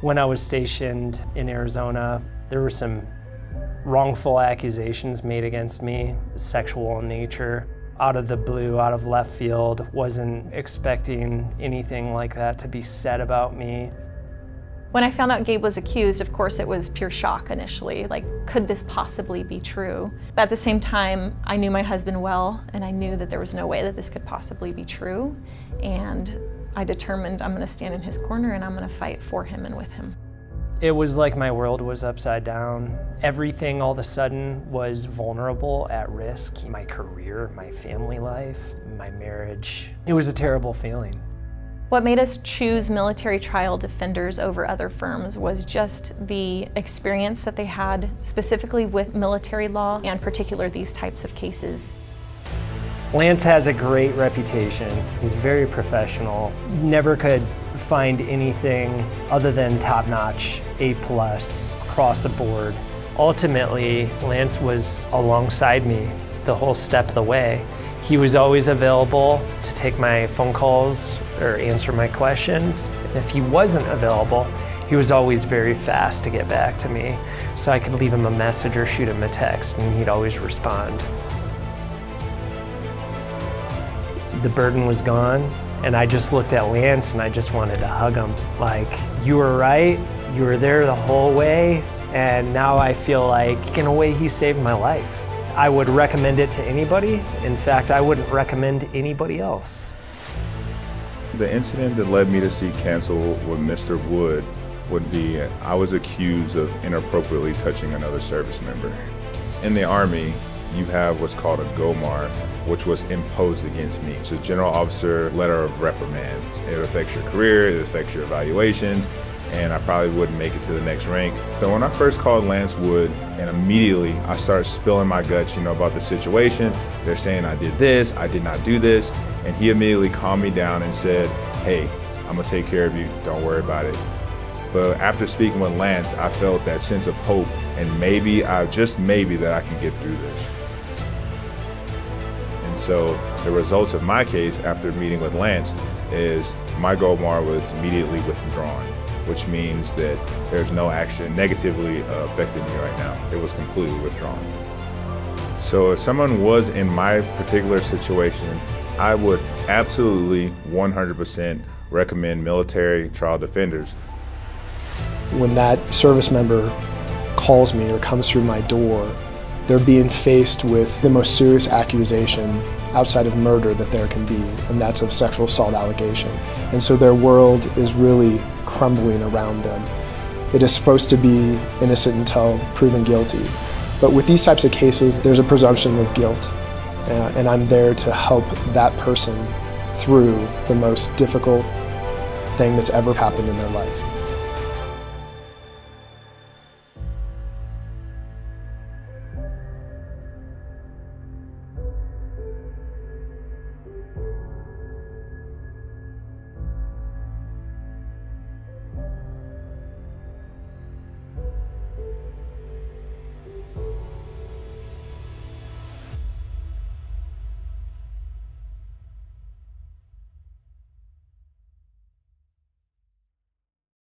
When I was stationed in Arizona, there were some wrongful accusations made against me, sexual in nature. Out of the blue, out of left field, wasn't expecting anything like that to be said about me. When I found out Gabe was accused, of course it was pure shock initially, like, could this possibly be true? But at the same time, I knew my husband well, and I knew that there was no way that this could possibly be true. And I determined I'm gonna stand in his corner and I'm gonna fight for him and with him. It was like my world was upside down. Everything all of a sudden was vulnerable, at risk. My career, my family life, my marriage. It was a terrible feeling. What made us choose military trial defenders over other firms was just the experience that they had specifically with military law, and particularly these types of cases. Lance has a great reputation. He's very professional. Never could find anything other than top-notch, A+, across the board. Ultimately, Lance was alongside me the whole step of the way. He was always available to take my phone calls or answer my questions. If he wasn't available, he was always very fast to get back to me. So I could leave him a message or shoot him a text and he'd always respond. The burden was gone, and I just looked at Lance and I just wanted to hug him. Like, you were right, you were there the whole way, and now I feel like, in a way, he saved my life. I would recommend it to anybody. In fact, I wouldn't recommend anybody else. The incident that led me to seek counsel with Mr. Wood would be, I was accused of inappropriately touching another service member. In the Army, you have what's called a GOMAR, which was imposed against me. It's a general officer letter of reprimand. It affects your career, it affects your evaluations, and I probably wouldn't make it to the next rank. So when I first called Lance Wood, and immediately I started spilling my guts, about the situation. They're saying I did this, I did not do this, and he immediately calmed me down and said, hey, I'm gonna take care of you, don't worry about it. But after speaking with Lance, I felt that sense of hope, and maybe, just maybe, that I can get through this. And so the results of my case after meeting with Lance is my GOMAR was immediately withdrawn, which means that there's no action negatively affecting me right now. It was completely withdrawn. So if someone was in my particular situation, I would absolutely 100% recommend military trial defenders. When that service member calls me or comes through my door, they're being faced with the most serious accusation outside of murder that there can be, and that's of sexual assault allegation. And so their world is really crumbling around them. It is supposed to be innocent until proven guilty. But with these types of cases, there's a presumption of guilt. And I'm there to help that person through the most difficult thing that's ever happened in their life.